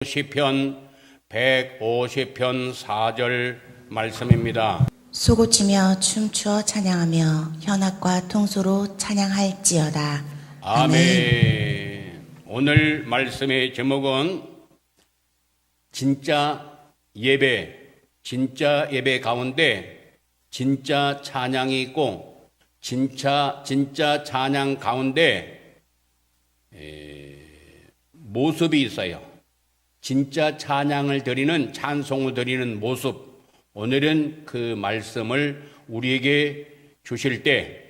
시편 150편 4절 말씀입니다. 소고치며 춤추어 찬양하며 현악과 통소로 찬양할지어다. 아멘. 오늘 말씀의 제목은 진짜 예배 가운데 진짜 찬양이 있고 진짜 찬양 가운데 모습이 있어요. 진짜 찬양을 드리는, 찬송을 드리는 모습. 오늘은 그 말씀을 우리에게 주실 때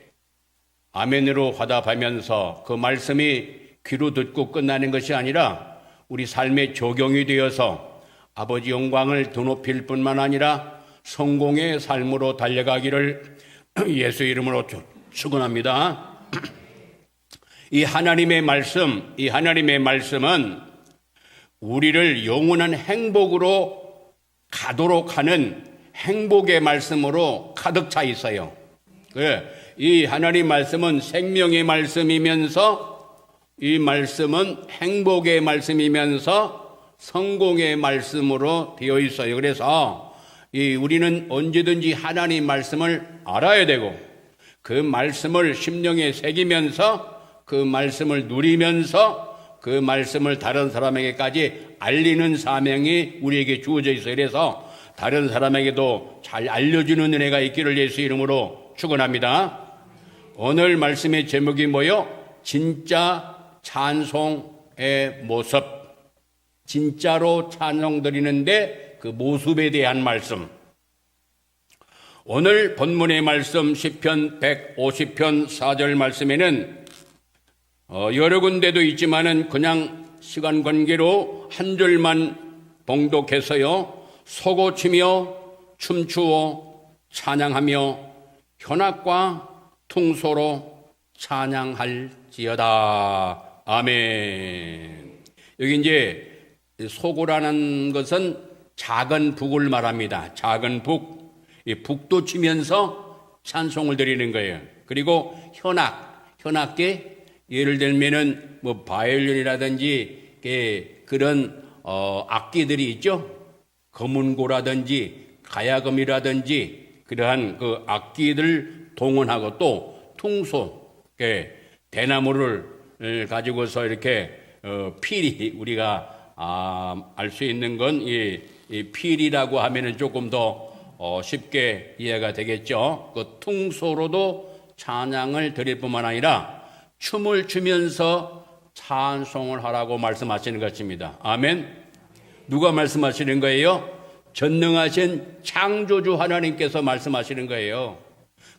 아멘으로 화답하면서 그 말씀이 귀로 듣고 끝나는 것이 아니라 우리 삶에 적용이 되어서 아버지 영광을 드높일 뿐만 아니라 성공의 삶으로 달려가기를 예수 이름으로 축원합니다. 이 하나님의 말씀은 우리를 영원한 행복으로 가도록 하는 행복의 말씀으로 가득 차 있어요. 이 하나님 말씀은 생명의 말씀이면서 이 말씀은 행복의 말씀이면서 성공의 말씀으로 되어 있어요. 그래서 우리는 언제든지 하나님 말씀을 알아야 되고 그 말씀을 심령에 새기면서 그 말씀을 누리면서 그 말씀을 다른 사람에게까지 알리는 사명이 우리에게 주어져 있어요. 그래서 다른 사람에게도 잘 알려주는 은혜가 있기를 예수 이름으로 축원합니다. 오늘 말씀의 제목이 뭐요? 진짜 찬송의 모습. 진짜로 찬송 드리는데 그 모습에 대한 말씀. 오늘 본문의 말씀 시편 150편 4절 말씀에는 여러 군데도 있지만은 그냥 시간 관계로 한 절만 봉독해서요. 소고치며 춤추어 찬양하며 현악과 통소로 찬양할지어다. 아멘. 여기 이제 소고라는 것은 작은 북을 말합니다. 작은 북. 이 북도 치면서 찬송을 드리는 거예요. 그리고 현악계 예를 들면은 뭐 바이올린이라든지 그런 악기들이 있죠. 거문고라든지 가야금이라든지 그러한 그 악기들 동원하고 또 퉁소 대나무를 가지고서 이렇게 필이 우리가 알 수 있는 건 이 필이라고 하면은 조금 더 쉽게 이해가 되겠죠. 그 퉁소로도 찬양을 드릴 뿐만 아니라 춤을 추면서 찬송을 하라고 말씀하시는 것입니다. 아멘. 누가 말씀하시는 거예요? 전능하신 창조주 하나님께서 말씀하시는 거예요.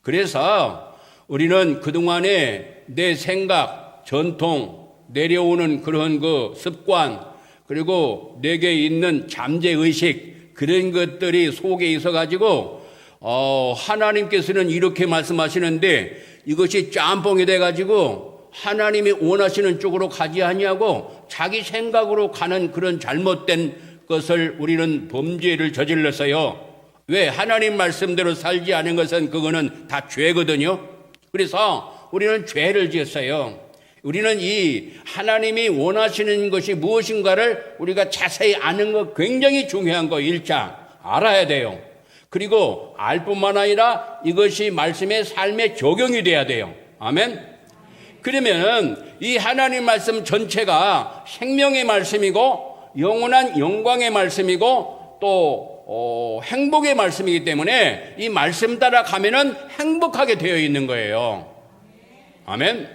그래서 우리는 그동안에 내 생각, 전통, 내려오는 그런 그 습관, 그리고 내게 있는 잠재의식, 그런 것들이 속에 있어가지고 하나님께서는 이렇게 말씀하시는데 이것이 짬뽕이 돼가지고 하나님이 원하시는 쪽으로 가지 아니하고 자기 생각으로 가는 그런 잘못된 것을 우리는 범죄를 저질렀어요. 왜? 하나님 말씀대로 살지 않은 것은 그거는 다 죄거든요. 그래서 우리는 죄를 지었어요. 우리는 이 하나님이 원하시는 것이 무엇인가를 우리가 자세히 아는 것 굉장히 중요한 거 1차 알아야 돼요. 그리고 알 뿐만 아니라 이것이 말씀의 삶에 적용이 돼야 돼요. 아멘. 그러면 이 하나님 말씀 전체가 생명의 말씀이고 영원한 영광의 말씀이고 또 행복의 말씀이기 때문에 이 말씀 따라 가면은 행복하게 되어 있는 거예요. 아멘.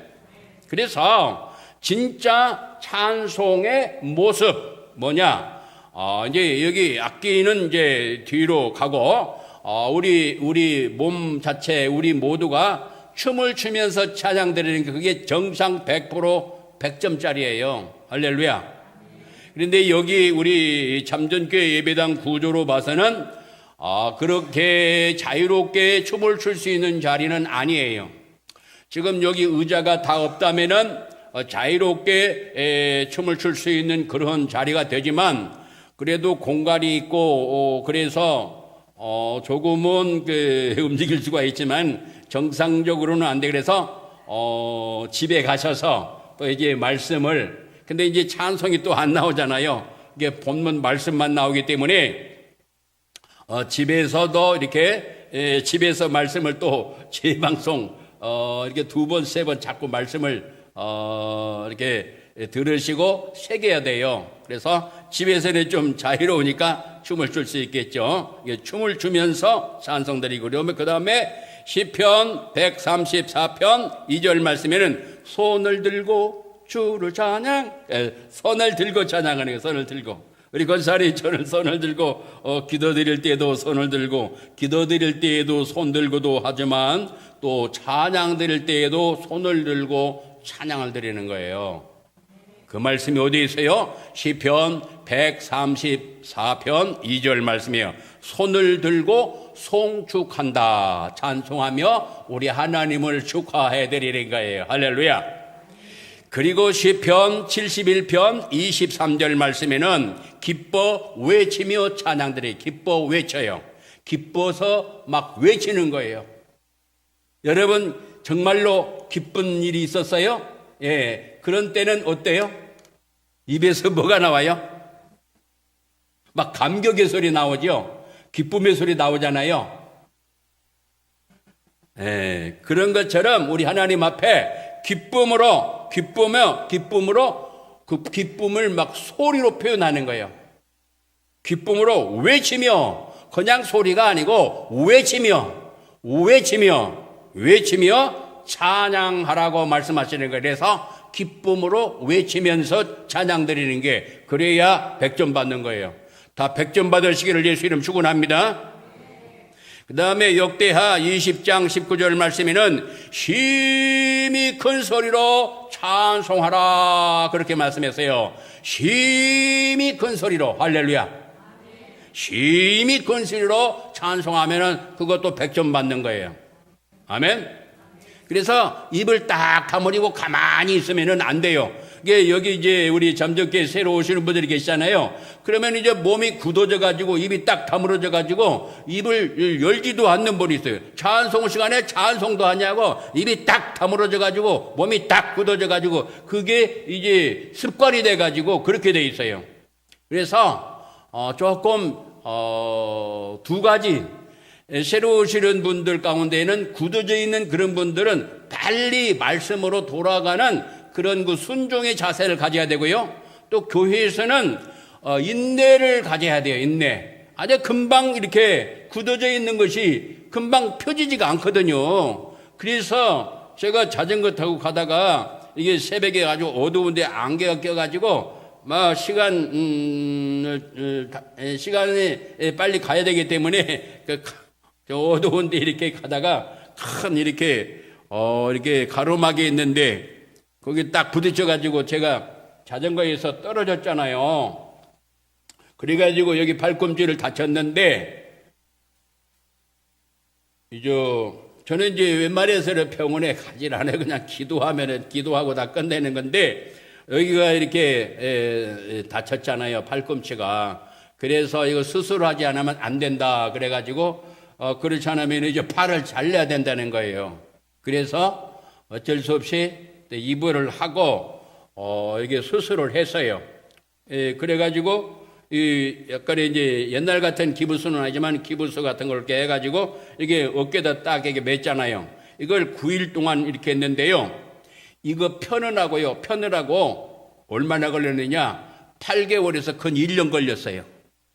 그래서 진짜 찬송의 모습 뭐냐? 이제 여기 악기는 이제 뒤로 가고 우리 몸 자체 우리 모두가 춤을 추면서 찬양 드리는 게 그게 정상 100% 100점짜리예요. 할렐루야. 그런데 여기 우리 참전교회 예배당 구조로 봐서는 그렇게 자유롭게 춤을 출 수 있는 자리는 아니에요. 지금 여기 의자가 다 없다면은 자유롭게 춤을 출 수 있는 그런 자리가 되지만 그래도 공간이 있고 그래서 조금은 움직일 수가 있지만 정상적으로는 안 돼. 그래서 집에 가셔서 또 이제 말씀을 근데 이제 찬송이 또 안 나오잖아요. 이게 본문 말씀만 나오기 때문에 집에서도 이렇게 집에서 말씀을 또 재방송 이렇게 두 번, 세 번 자꾸 말씀을 이렇게 들으시고 새겨야 돼요. 그래서 집에서는 좀 자유로우니까 춤을 출 수 있겠죠. 춤을 추면서 찬송 드리고, 그 다음에 시편 134편 2절 말씀에는 손을 들고 주를 손을 들고 찬양하는 거예요. 손을 들고. 우리 권사리 저는 손을 들고 기도드릴 때에도 손을 들고, 기도드릴 때에도 손 들고도 하지만 또 찬양 드릴 때에도 손을 들고 찬양을 드리는 거예요. 그 말씀이 어디에 있어요? 시편 134편 2절 말씀이에요. 손을 들고 송축한다. 찬송하며 우리 하나님을 축하해 드리는 거예요. 할렐루야. 그리고 시편 71편 23절 말씀에는 기뻐 외치며 찬양들이 기뻐 외쳐요. 기뻐서 막 외치는 거예요. 여러분 정말로 기쁜 일이 있었어요? 예, 그런 때는 어때요? 입에서 뭐가 나와요? 막 감격의 소리 나오죠? 기쁨의 소리 나오잖아요. 예, 그런 것처럼 우리 하나님 앞에 기쁨으로 그 기쁨을 막 소리로 표현하는 거예요. 기쁨으로 외치며, 그냥 소리가 아니고 외치며 찬양하라고 말씀하시는 거예요. 그래서 기쁨으로 외치면서 찬양 드리는 게, 그래야 100점 받는 거예요. 다 100점 받으시기를 예수 이름 축원합니다. 그 다음에 역대하 20장 19절 말씀에는 심히 큰 소리로 찬송하라 그렇게 말씀했어요. 심히 큰 소리로. 할렐루야. 심히 큰 소리로 찬송하면은 그것도 100점 받는 거예요. 아멘. 그래서 입을 딱 다물고 가만히 있으면은 안 돼요. 이게 여기 이제 우리 잠적교회 새로 오시는 분들이 계시잖아요. 그러면 이제 몸이 굳어져 가지고 입이 딱 다물어져 가지고 입을 열지도 않는 분이 있어요. 찬송 시간에 찬송도 하냐고 입이 딱 다물어져 가지고 몸이 딱 굳어져 가지고 그게 이제 습관이 돼 가지고 그렇게 돼 있어요. 그래서 조금 두 가지, 새로 오시는 분들 가운데에는 굳어져 있는 그런 분들은 빨리 말씀으로 돌아가는 그런 그 순종의 자세를 가져야 되고요. 또 교회에서는 인내를 가져야 돼요. 인내. 아주 금방 이렇게 굳어져 있는 것이 금방 펴지지가 않거든요. 그래서 제가 자전거 타고 가다가 이게 새벽에 아주 어두운데 안개가 껴가지고 막 시간에 빨리 가야 되기 때문에 저 어두운데 이렇게 가다가 큰 이렇게 가로막이 있는데 거기 딱 부딪혀가지고 제가 자전거에서 떨어졌잖아요. 그래가지고 여기 발꿈치를 다쳤는데, 저는 이제 웬만해서는 병원에 가질 않아요. 그냥 기도하고 다 끝내는 건데, 여기가 이렇게 다쳤잖아요. 팔꿈치가. 그래서 이거 수술하지 않으면 안 된다. 그래가지고, 그렇지 않으면 이제 팔을 잘라야 된다는 거예요. 그래서 어쩔 수 없이 입원을 하고 이게 수술을 했어요. 그래가지고 약간 이제 옛날 같은 기부스는 아니지만 기부스 같은 걸 이렇게 해가지고 이게 어깨에다 딱 이렇게 맸잖아요. 이걸 9일 동안 이렇게 했는데요. 이거 펴느라고 얼마나 걸렸느냐? 8개월에서 근 1년 걸렸어요.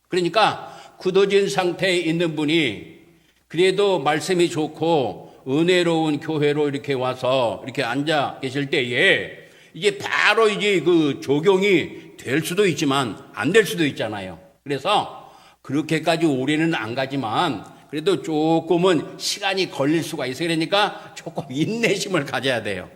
그러니까 굳어진 상태에 있는 분이 그래도 말씀이 좋고 은혜로운 교회로 이렇게 와서 이렇게 앉아 계실 때에 이게 바로 이제 그 적용이 될 수도 있지만 안 될 수도 있잖아요. 그래서 그렇게까지 오래는 안 가지만 그래도 조금은 시간이 걸릴 수가 있어요. 그러니까 조금 인내심을 가져야 돼요.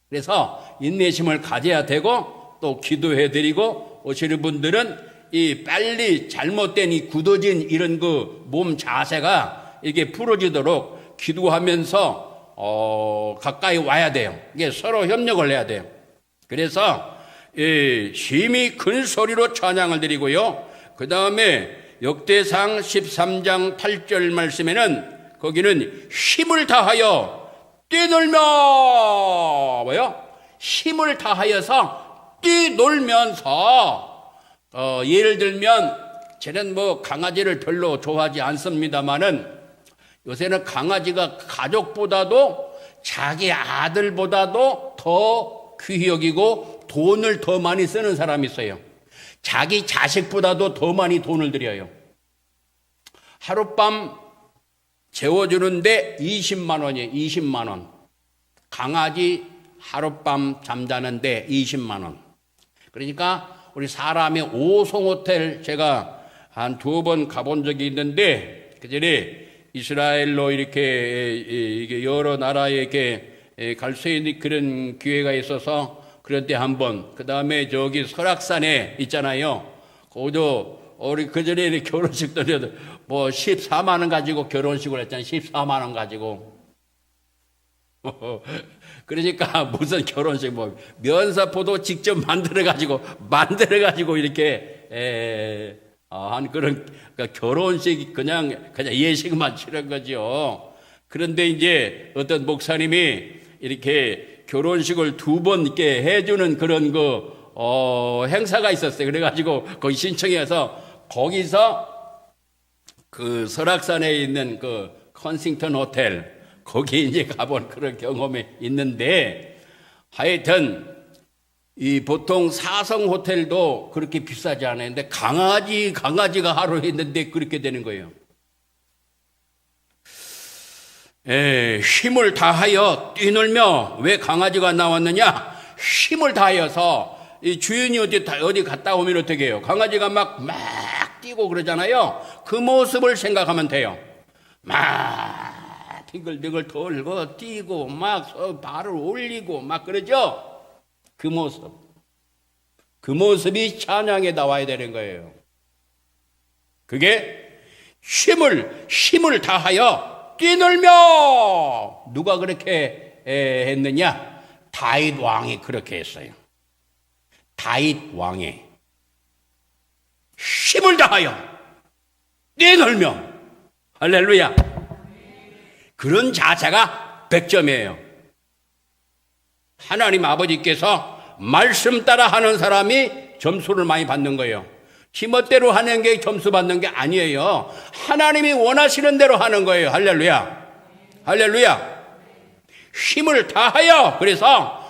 그래서 인내심을 가져야 되고 또 기도해 드리고 오시는 분들은 이 빨리 잘못된 이 굳어진 이런 그 몸 자세가 이게 풀어지도록 기도하면서 가까이 와야 돼요. 이게 서로 협력을 해야 돼요. 그래서 심히 큰 소리로 찬양을 드리고요. 그 다음에 역대상 13장 8절 말씀에는 거기는 힘을 다하여 뛰놀며 힘을 다하여서 뛰놀면서 예를 들면 저는 뭐 강아지를 별로 좋아하지 않습니다만은 요새는 강아지가 가족보다도 자기 아들보다도 더 귀히 여기고 돈을 더 많이 쓰는 사람이 있어요. 자기 자식보다도 더 많이 돈을 들여요. 하룻밤 재워주는데 20만 원이에요. 20만 원. 강아지 하룻밤 잠자는데 20만 원. 그러니까 우리 사람이 5성 호텔 제가 한 2번 가본 적이 있는데 그전에 이스라엘로 이렇게 여러 나라에 이렇게 갈 수 있는 그런 기회가 있어서 그런 때 한 번, 그 다음에 저기 설악산에 있잖아요. 거기도 우리 그전에 결혼식도 뭐 14만 원 가지고 결혼식을 했잖아요. 14만 원 가지고. 그러니까 무슨 결혼식 뭐 면사포도 직접 만들어 가지고 이렇게 한 그런 그러니까 결혼식 그냥 예식만 치른 거죠. 그런데 이제 어떤 목사님이 이렇게 결혼식을 2번 이렇게 해주는 그런 행사가 있었어요. 그래가지고 거기 신청해서 거기서 그 설악산에 있는 그 컨싱턴 호텔 거기 이제 가본 그런 경험이 있는데 하여튼 이 보통 4성 호텔도 그렇게 비싸지 않아요. 근데 강아지가 하루 했는데 그렇게 되는 거예요. 힘을 다하여 뛰놀며 왜 강아지가 나왔느냐? 힘을 다하여서 이 주인이 어디 갔다 오면 어떻게 해요? 강아지가 막 뛰고 그러잖아요. 그 모습을 생각하면 돼요. 막 빙글빙글 돌고 뛰고 막 발을 올리고 막 그러죠. 그 모습이 찬양에 나와야 되는 거예요. 그게 힘을 다하여 뛰놀며 누가 그렇게 했느냐? 다윗 왕이 그렇게 했어요. 다윗 왕이 힘을 다하여 뛰놀며 할렐루야. 그런 자세가 100점이에요. 하나님 아버지께서 말씀 따라 하는 사람이 점수를 많이 받는 거예요. 지멋대로 하는 게 점수 받는 게 아니에요. 하나님이 원하시는 대로 하는 거예요. 할렐루야. 할렐루야. 힘을 다하여. 그래서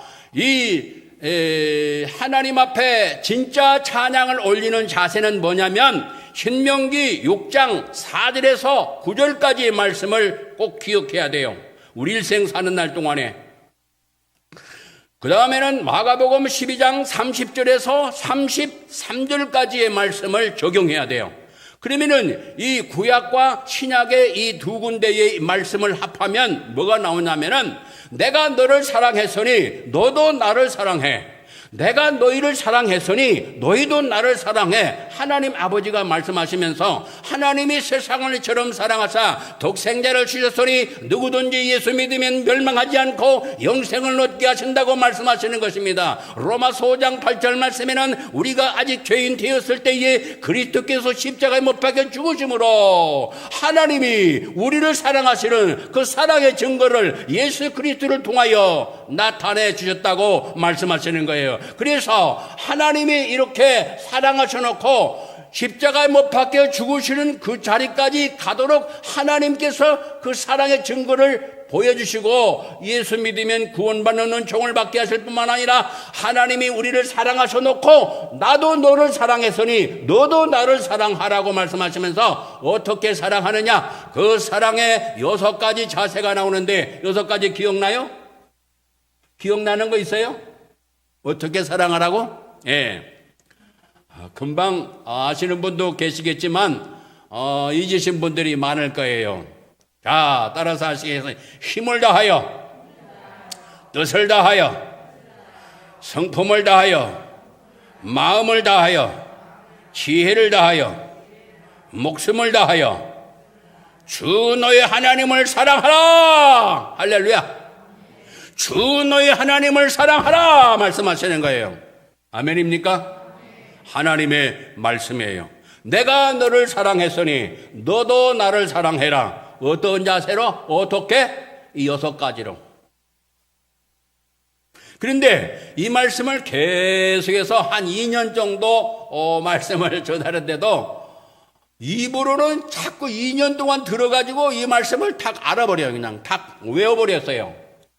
하나님 앞에 진짜 찬양을 올리는 자세는 뭐냐면 신명기 6장 4절에서 9절까지의 말씀을 꼭 기억해야 돼요. 우리 일생 사는 날 동안에. 그 다음에는 마가복음 12장 30절에서 33절까지의 말씀을 적용해야 돼요. 그러면은 이 구약과 신약의 이 2군데의 말씀을 합하면 뭐가 나오냐면은 내가 너를 사랑했으니 너도 나를 사랑해. 내가 너희를 사랑했으니 너희도 나를 사랑해. 하나님 아버지가 말씀하시면서 하나님이 세상을 이처럼 사랑하사 독생자를 주셨으니 누구든지 예수 믿으면 멸망하지 않고 영생을 얻게 하신다고 말씀하시는 것입니다. 로마서 5장 8절 말씀에는 우리가 아직 죄인 되었을 때에 그리스도께서 십자가에 못 박혀 죽으심으로 하나님이 우리를 사랑하시는 그 사랑의 증거를 예수 그리스도를 통하여 나타내 주셨다고 말씀하시는 거예요. 그래서 하나님이 이렇게 사랑하셔놓고 십자가에 못 박혀 죽으시는 그 자리까지 가도록 하나님께서 그 사랑의 증거를 보여주시고 예수 믿으면 구원받는 은총을 받게 하실 뿐만 아니라 하나님이 우리를 사랑하셔놓고 나도 너를 사랑했으니 너도 나를 사랑하라고 말씀하시면서 어떻게 사랑하느냐? 그 사랑의 6가지 자세가 나오는데 6가지 기억나요? 기억나는 거 있어요? 어떻게 사랑하라고? 예. 금방 아시는 분도 계시겠지만 잊으신 분들이 많을 거예요. 자, 따라서 하시겠습니다. 힘을 다하여, 뜻을 다하여, 성품을 다하여, 마음을 다하여, 지혜를 다하여, 목숨을 다하여 주 너의 하나님을 사랑하라. 할렐루야. 주 너의 하나님을 사랑하라 말씀하시는 거예요. 아멘입니까? 하나님의 말씀이에요. 내가 너를 사랑했으니 너도 나를 사랑해라. 어떤 자세로? 어떻게? 이 6가지로. 그런데 이 말씀을 계속해서 한 2년 정도 말씀을 전하는데도 입으로는 자꾸 2년 동안 들어가지고 이 말씀을 탁 알아버려요. 그냥 탁 외워버렸어요.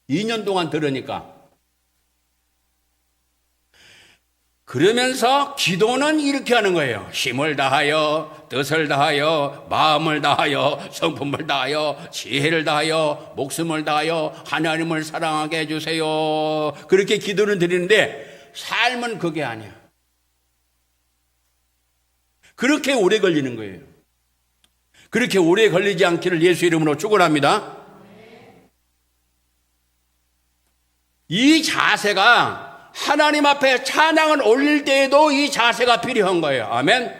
2년 동안 들으니까. 그러면서 기도는 이렇게 하는 거예요. 힘을 다하여, 뜻을 다하여, 마음을 다하여, 성품을 다하여, 지혜를 다하여, 목숨을 다하여 하나님을 사랑하게 해주세요. 그렇게 기도는 드리는데 삶은 그게 아니야. 그렇게 오래 걸리는 거예요. 그렇게 오래 걸리지 않기를 예수 이름으로 축원합니다. 이 자세가 하나님 앞에 찬양을 올릴 때에도 이 자세가 필요한 거예요. 아멘.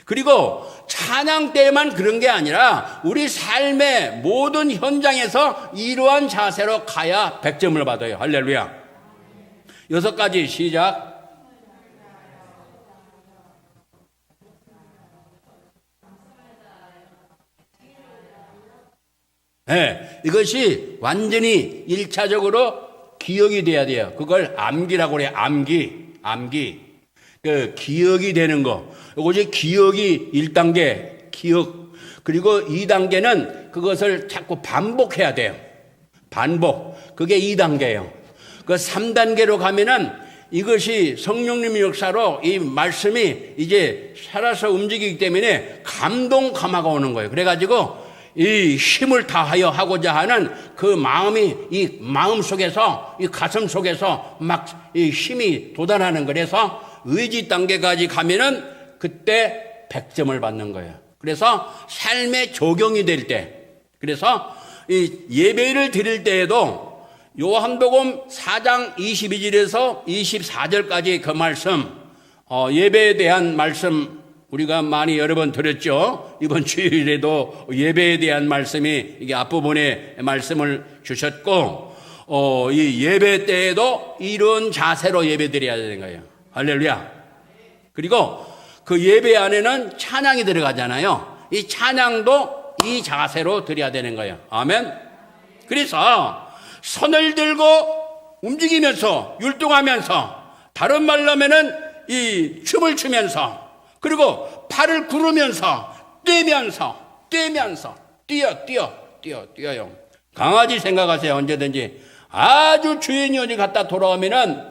그리고 찬양 때만 그런 게 아니라 우리 삶의 모든 현장에서 이러한 자세로 가야 100점을 받아요. 할렐루야. 6가지 시작. 네, 이것이 완전히 1차적으로 기억이 돼야 돼요. 그걸 암기라고 그래요. 암기. 그 기억이 되는 거. 이것이 기억이 1단계, 기억. 그리고 2단계는 그것을 자꾸 반복해야 돼요. 반복. 그게 2단계예요. 그 3단계로 가면은 이것이 성령님의 역사로 이 말씀이 이제 살아서 움직이기 때문에 감동감화가 오는 거예요. 그래가지고 이 힘을 다하여 하고자 하는 그 마음이 이 마음 속에서 이 가슴 속에서 막 이 힘이 돋아나는 거라서 의지 단계까지 가면은 그때 100점을 받는 거예요. 그래서 삶에 적용이 될 때, 그래서 이 예배를 드릴 때에도 요한복음 4장 22절에서 24절까지 그 말씀, 예배에 대한 말씀 우리가 많이 여러 번 들었죠. 이번 주일에도 예배에 대한 말씀이 이게 앞부분에 말씀을 주셨고, 이 예배 때에도 이런 자세로 예배 드려야 되는 거예요. 할렐루야. 그리고 그 예배 안에는 찬양이 들어가잖아요. 이 찬양도 이 자세로 드려야 되는 거예요. 아멘. 그래서 손을 들고 움직이면서 율동하면서, 다른 말로 하면은 이 춤을 추면서, 그리고 팔을 구르면서 뛰어요. 강아지 생각하세요. 언제든지 아주 주인이 어디 갔다 돌아오면은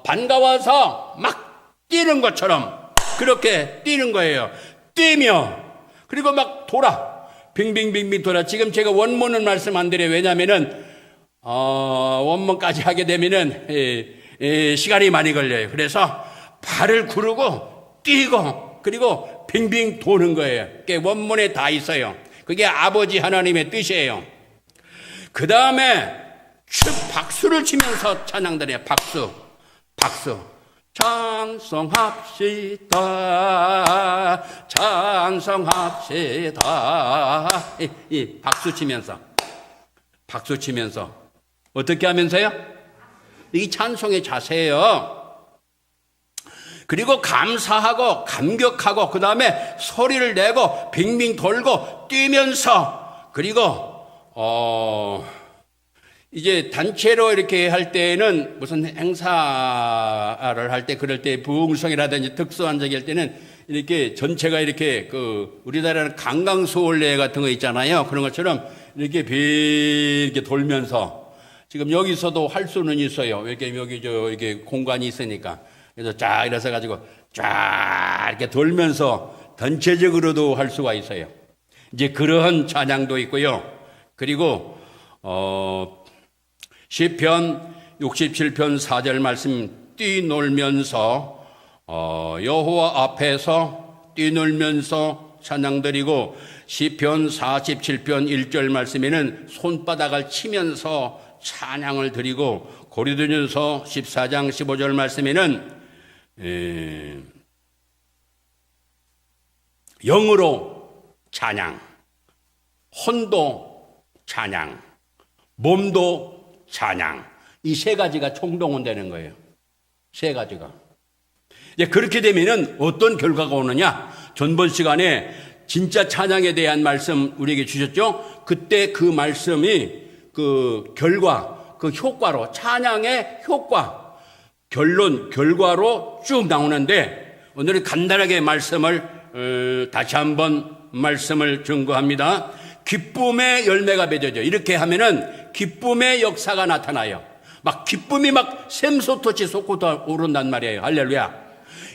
반가워서 막 뛰는 것처럼 그렇게 뛰는 거예요. 뛰며, 그리고 막 돌아, 빙빙빙빙 돌아. 지금 제가 원문은 말씀 안 드려요. 왜냐면은 원문까지 하게 되면은 시간이 많이 걸려요. 그래서 발을 구르고 뛰고, 그리고 빙빙 도는 거예요. 그게 원문에 다 있어요. 그게 아버지 하나님의 뜻이에요. 그 다음에 박수를 치면서 찬양드려요. 박수. 찬송합시다. 이 박수 치면서 어떻게 하면서요? 이 찬송의 자세예요. 그리고 감사하고 감격하고, 그 다음에 소리를 내고 빙빙 돌고 뛰면서, 그리고 이제 단체로 이렇게 할 때는 무슨 행사를 할 때, 그럴 때 부흥성이라든지 특수한 적이 할 때는 이렇게 전체가 이렇게 우리나라는 강강수월래 같은 거 있잖아요. 그런 것처럼 이렇게 돌면서, 지금 여기서도 할 수는 있어요. 이렇게 이렇게 공간이 있으니까. 그래서 쫙 일어서 가지고 쫙 이렇게 돌면서 전체적으로도 할 수가 있어요. 이제 그러한 찬양도 있고요. 그리고 시편 67편 4절 말씀, 뛰놀면서 여호와 앞에서 뛰놀면서 찬양드리고, 시편 47편 1절 말씀에는 손바닥을 치면서 찬양을 드리고, 고린도전서 14장 15절 말씀에는 영으로 찬양, 혼도 찬양, 몸도 찬양, 이 세 가지가 총동원되는 거예요. 세 가지가. 이제 그렇게 되면은 어떤 결과가 오느냐? 전번 시간에 진짜 찬양에 대한 말씀 우리에게 주셨죠? 그때 그 말씀이 그 결과, 그 효과로, 찬양의 효과, 결과로 쭉 나오는데, 오늘은 간단하게 말씀을 다시 한번 말씀을 증거합니다. 기쁨의 열매가 맺어져. 이렇게 하면은 기쁨의 역사가 나타나요. 막 기쁨이 막 샘솟듯이 솟고 오른단 말이에요. 할렐루야.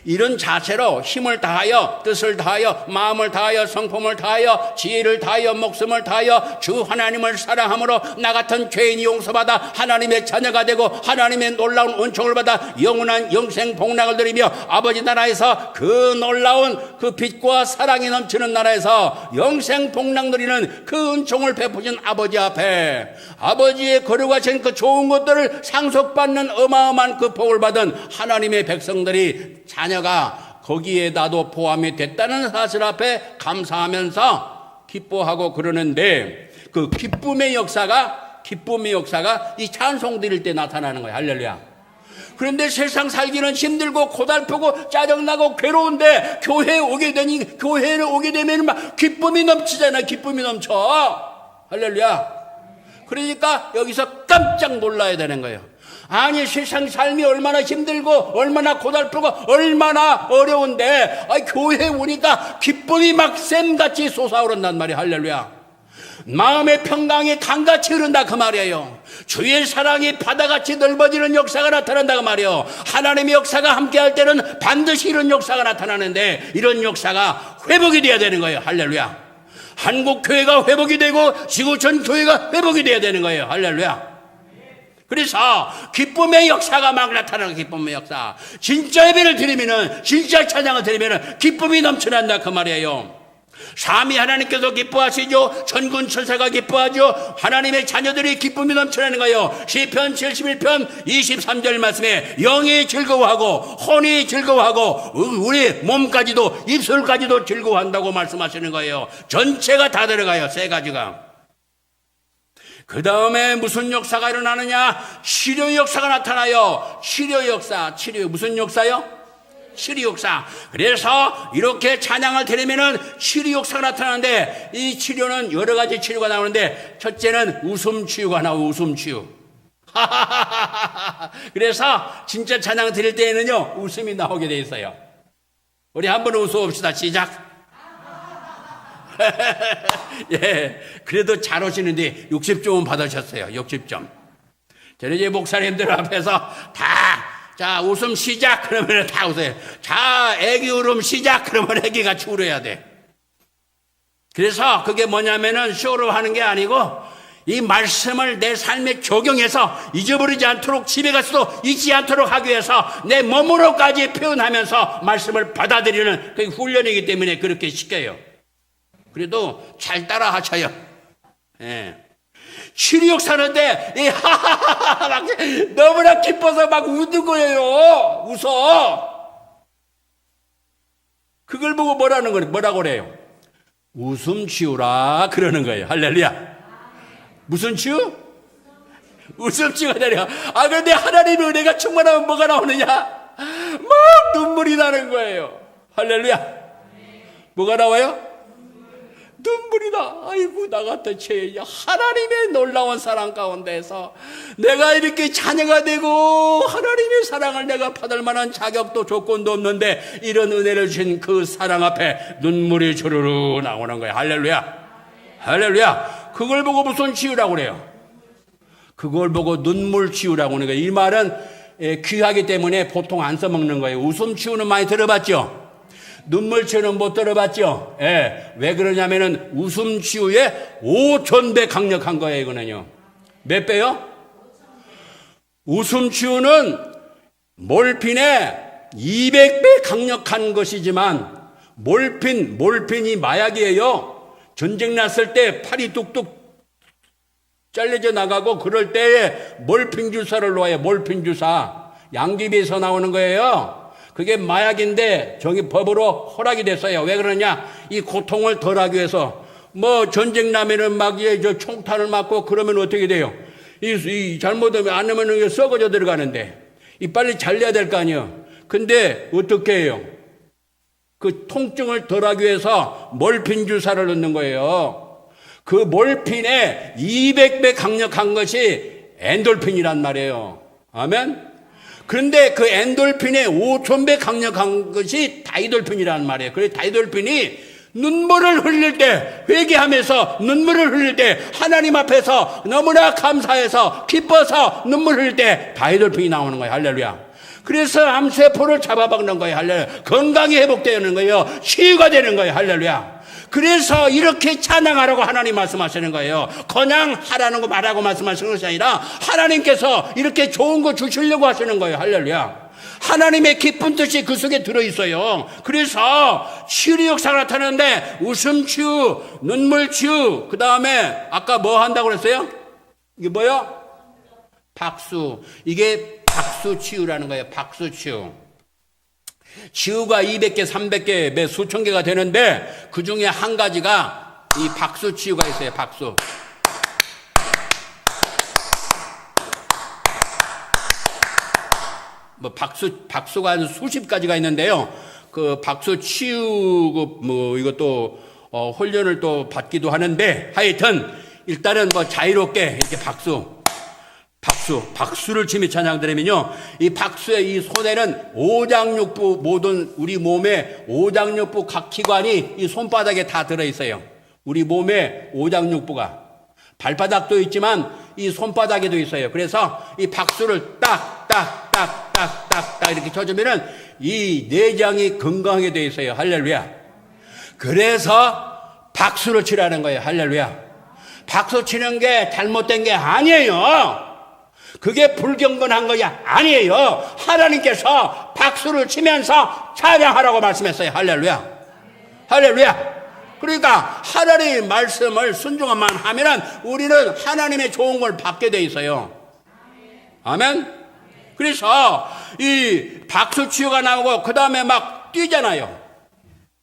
이런 자세로 힘을 다하여, 뜻을 다하여, 마음을 다하여, 성품을 다하여, 지혜를 다하여, 목숨을 다하여 주 하나님을 사랑함으로 나 같은 죄인이 용서받아 하나님의 자녀가 되고 하나님의 놀라운 은총을 받아 영원한 영생 복락을 누리며 아버지 나라에서 그 놀라운 그 빛과 사랑이 넘치는 나라에서 영생 복락 누리는 그 은총을 베푸신 아버지 앞에 아버지의 거룩하신 그 좋은 것들을 상속받는 어마어마한 그 복을 받은 하나님의 백성들이, 자녀가 거기에 나도 포함이 됐다는 사실 앞에 감사하면서 기뻐하고 그러는데, 그 기쁨의 역사가 이 찬송 드릴 때 나타나는 거예요. 할렐루야. 그런데 세상 살기는 힘들고 고달프고 짜증나고 괴로운데 교회를 오게 되면 막 기쁨이 넘치잖아요. 기쁨이 넘쳐. 할렐루야. 그러니까 여기서 깜짝 놀라야 되는 거예요. 아니, 세상 삶이 얼마나 힘들고 얼마나 고달프고 얼마나 어려운데 교회에 오니까 기쁨이 막 샘같이 솟아오른단 말이에요. 할렐루야. 마음의 평강이 강같이 흐른다 그 말이에요. 주의 사랑이 바다같이 넓어지는 역사가 나타난다 그 말이에요. 하나님의 역사가 함께할 때는 반드시 이런 역사가 나타나는데, 이런 역사가 회복이 돼야 되는 거예요. 할렐루야. 한국교회가 회복이 되고 지구촌 교회가 회복이 돼야 되는 거예요. 할렐루야. 그래서 기쁨의 역사가 막 나타나는 기쁨의 역사. 진짜 예배를 드리면은, 진짜 찬양을 드리면은 기쁨이 넘쳐난다 그 말이에요. 삼위 하나님께서 기뻐하시죠. 천군 천사가 기뻐하죠. 하나님의 자녀들이 기쁨이 넘쳐나는 거예요. 시편 71편 23절 말씀에 영이 즐거워하고 혼이 즐거워하고 우리 몸까지도 입술까지도 즐거워한다고 말씀하시는 거예요. 전체가 다 들어가요. 세 가지가. 그 다음에 무슨 역사가 일어나느냐? 치료 역사가 나타나요. 치료 역사. 무슨 역사요? 치료 역사. 그래서 이렇게 찬양을 드리면은 치료 역사가 나타나는데, 이 치료는 여러 가지 치료가 나오는데, 첫째는 웃음 치유가 나와요. 웃음 치유. 그래서 진짜 찬양 드릴 때에는요, 웃음이 나오게 돼 있어요. 우리 한번 웃어봅시다. 시작. 예, 그래도 잘 오시는데 60점은 받으셨어요. 60점. 저는 이제 목사님들 앞에서 자, 웃음 시작 그러면 다 웃어요. 자, 애기 울음 시작 그러면 애기 같이 울어야 돼. 그래서 그게 뭐냐면은 쇼로 하는 게 아니고, 이 말씀을 내 삶에 적용해서 잊어버리지 않도록, 집에 가서도 잊지 않도록 하기 위해서 내 몸으로까지 표현하면서 말씀을 받아들이는 그 훈련이기 때문에 그렇게 시켜요. 그래도 잘 따라 하셔요. 예. 치료 역사는데, 하하하하, 막 너무나 기뻐서 막 웃는 거예요. 웃어. 그걸 보고 뭐라고 그래요? 웃음 치유라 그러는 거예요. 할렐루야. 무슨 치유? 웃음 치유가 되려. 그런데 하나님의 은혜가 충만하면 뭐가 나오느냐? 막 눈물이 나는 거예요. 할렐루야. 뭐가 나와요? 눈물이 나. 아이고, 나 같은 죄인이야. 하나님의 놀라운 사랑 가운데서 내가 이렇게 자녀가 되고 하나님의 사랑을 내가 받을 만한 자격도 조건도 없는데, 이런 은혜를 주신 그 사랑 앞에 눈물이 주르르 나오는 거야. 할렐루야. 할렐루야. 그걸 보고 무슨 치유라고 그래요? 그걸 보고 눈물 치유라고 하는 거예요. 이 말은 귀하기 때문에 보통 안 써먹는 거예요. 웃음 치유는 많이 들어봤죠? 눈물 치유는 못 들어봤죠? 예. 왜 그러냐면은 웃음 치유에 5,000배 강력한 거예요, 이거는요. 몇 배요? 웃음 치유는 몰핀에 200배 강력한 것이지만, 몰핀이 마약이에요. 전쟁 났을 때 팔이 뚝뚝 잘려져 나가고 그럴 때에 몰핀 주사를 놓아요. 몰핀 주사. 양귀비에서 나오는 거예요. 그게 마약인데 법으로 허락이 됐어요. 왜 그러냐? 이 고통을 덜하기 위해서. 뭐 전쟁 나면은 막 총탄을 맞고 그러면 어떻게 돼요? 이 잘못하면 안 하면 이게 썩어져 들어가는데, 이 빨리 잘려야 될 거 아니에요. 근데 어떻게 해요? 그 통증을 덜하기 위해서 몰핀 주사를 넣는 거예요. 그 몰핀에 200배 강력한 것이 엔돌핀이란 말이에요. 아멘? 그런데 그 엔돌핀의 5,000배 강력한 것이 다이돌핀이란 말이에요. 그래서 다이돌핀이 눈물을 흘릴 때, 회개하면서 눈물을 흘릴 때, 하나님 앞에서 너무나 감사해서 기뻐서 눈물 흘릴 때 다이돌핀이 나오는 거예요. 할렐루야. 그래서 암세포를 잡아먹는 거예요. 할렐루야. 건강이 회복되는 거예요. 치유가 되는 거예요. 할렐루야. 그래서 이렇게 찬양하라고 하나님 말씀하시는 거예요. 그냥 하라는 거 말하고 말씀하시는 것이 아니라 하나님께서 이렇게 좋은 거 주시려고 하시는 거예요. 할렐루야. 하나님의 기쁜 뜻이 그 속에 들어있어요. 그래서 치유 역사가 나타나는데 웃음 치유, 눈물 치유, 그 다음에 아까 뭐 한다고 그랬어요? 이게 뭐요? 박수. 이게 박수 치유라는 거예요. 박수 치유. 치유가 200개, 300개, 몇 수천 개가 되는데 그 중에 한 가지가 이 박수 치유가 있어요. 박수. 뭐 박수가 한 수십 가지가 있는데요. 그 박수 치유 뭐 이것도 훈련을 또 받기도 하는데 하여튼 일단은 뭐 자유롭게 이렇게 박수를 치며 찬양드리면요. 이 박수의 이 손에는 오장육부 모든 우리 몸의 오장육부 각 기관이 이 손바닥에 다 들어있어요. 우리 몸의 오장육부가 발바닥도 있지만 이 손바닥에도 있어요. 그래서 이 박수를 딱딱딱딱딱딱 이렇게 쳐주면은 이 내장이 건강하게 되어 있어요. 할렐루야. 그래서 박수를 치라는 거예요. 할렐루야. 박수 치는 게 잘못된 게 아니에요. 그게 불경건한 것이 아니에요. 하나님께서 박수를 치면서 찬양하라고 말씀했어요. 할렐루야. 할렐루야. 그러니까 하나님의 말씀을 순종만 하면은 우리는 하나님의 좋은 걸 받게 돼 있어요. 아멘. 그래서 이 박수 치유가 나오고 그 다음에 막 뛰잖아요.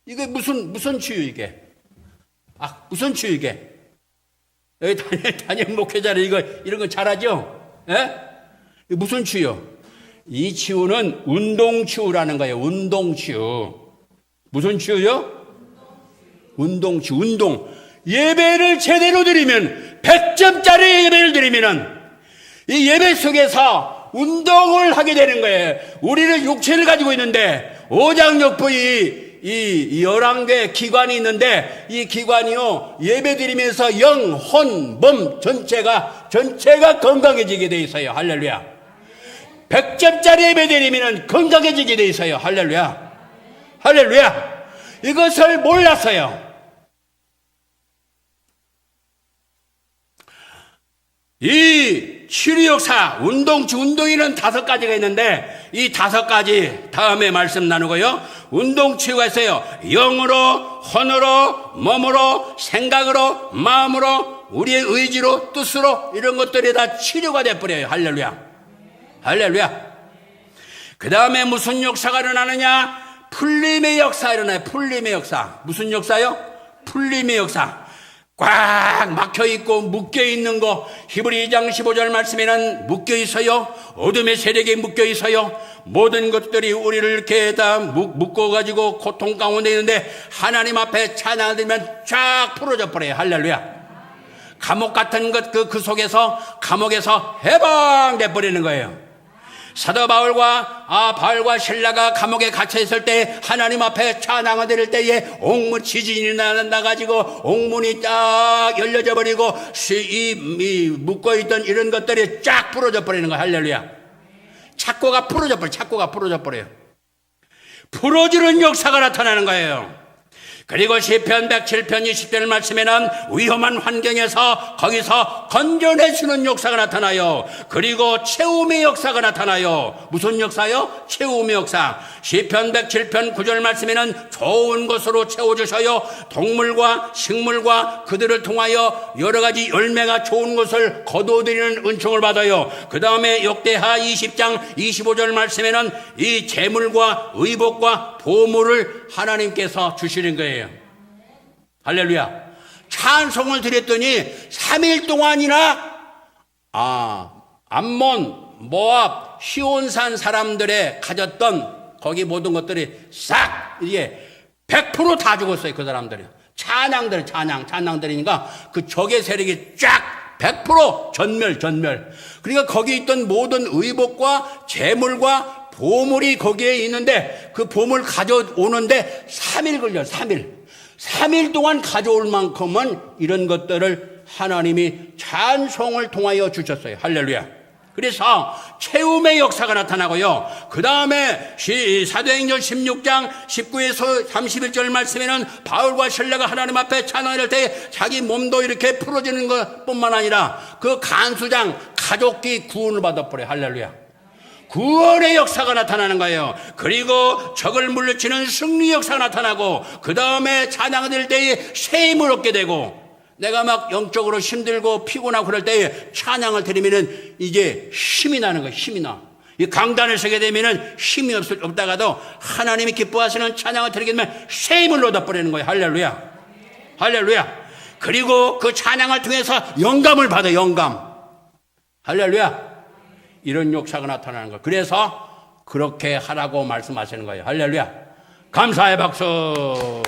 이게 무슨 치유 이게? 무슨 치유 이게? 여기 담임 목회자는 이런 거 잘하죠? 예? 무슨 치유? 이 치유는 운동 치유라는 거예요. 운동 치유. 무슨 치유요? 운동 치유. 운동. 예배를 제대로 드리면 100점짜리 예배를 드리면은 이 예배 속에서 운동을 하게 되는 거예요. 우리는 육체를 가지고 있는데 오장육부 이 11개 기관이 있는데 이 기관이요 예배 드리면서 영, 혼, 몸 전체가 건강해지게 돼 있어요. 할렐루야. 100점짜리 예배 드리면 건강해지게 돼 있어요. 할렐루야. 할렐루야. 이것을 몰랐어요. 이 치유 역사, 운동에는 5가지가 있는데 이 5가지 다음에 말씀 나누고요. 운동 치유가 있어요. 영으로, 혼으로, 몸으로, 생각으로, 마음으로, 우리의 의지로, 뜻으로 이런 것들이 다 치료가 돼버려요. 할렐루야. 할렐루야. 그 다음에 무슨 역사가 일어나느냐? 풀림의 역사 일어나요. 풀림의 역사. 무슨 역사요? 풀림의 역사. 꽉 막혀있고 묶여있는 거 히브리 2장 15절 말씀에는 묶여있어요. 어둠의 세력에 묶여있어요. 모든 것들이 우리를 이렇게 다 묶어가지고 고통 가운데 있는데 하나님 앞에 찬양하면 쫙 풀어져 버려요. 할렐루야. 감옥 같은 것 그 속에서 감옥에서 해방돼 버리는 거예요. 사도 바울과 실라가 감옥에 갇혀 있을 때 하나님 앞에 찬양을 드릴 때에 옥문 지진이 나가지고 옥문이 쫙 열려져 버리고 이 묶어있던 이런 것들이 쫙 풀어져 버리는 거야. 할렐루야. 착고가 풀어져 버려요. 풀어지는 역사가 나타나는 거예요. 그리고 시편 107편 20절 말씀에는 위험한 환경에서 거기서 건져내주는 역사가 나타나요. 그리고 채움의 역사가 나타나요. 무슨 역사요? 채움의 역사. 시편 107편 9절 말씀에는 좋은 것으로 채워주셔요. 동물과 식물과 그들을 통하여 여러 가지 열매가 좋은 것을 거두어드리는 은총을 받아요. 그 다음에 역대하 20장 25절 말씀에는 이 재물과 의복과 보물을 하나님께서 주시는 거예요. 할렐루야. 찬송을 드렸더니 3일 동안이나 암몬, 모압, 시온산 사람들의 가졌던 거기 모든 것들이 싹 이게 100% 다 죽었어요. 그 사람들이 찬양들이니까 그 적의 세력이 쫙 100% 전멸. 그러니까 거기 있던 모든 의복과 재물과 보물이 거기에 있는데 그 보물 가져오는데 3일 걸려요. 3일 동안 가져올 만큼은 이런 것들을 하나님이 찬송을 통하여 주셨어요. 할렐루야. 그래서 채움의 역사가 나타나고요. 그 다음에 사도행전 16장 19에서 31절 말씀에는 바울과 실라가 하나님 앞에 찬양할 때 자기 몸도 이렇게 풀어지는 것뿐만 아니라 그 간수장 가족이 구원을 받아버려요. 할렐루야. 구원의 역사가 나타나는 거예요. 그리고 적을 물리치는 승리 역사가 나타나고 그 다음에 찬양될 때에 새 힘을 얻게 되고 내가 막 영적으로 힘들고 피곤하고 그럴 때에 찬양을 드리면은 이제 힘이 나는 거예요. 힘이 나. 이 강단을 서게 되면은 힘이 없다가도 하나님이 기뻐하시는 찬양을 드리게 되면 새 힘을 얻어버리는 거예요. 할렐루야. 할렐루야. 그리고 그 찬양을 통해서 영감을 받아요. 영감. 할렐루야. 이런 역사가 나타나는 거예요. 그래서 그렇게 하라고 말씀하시는 거예요. 할렐루야. 감사의 박수.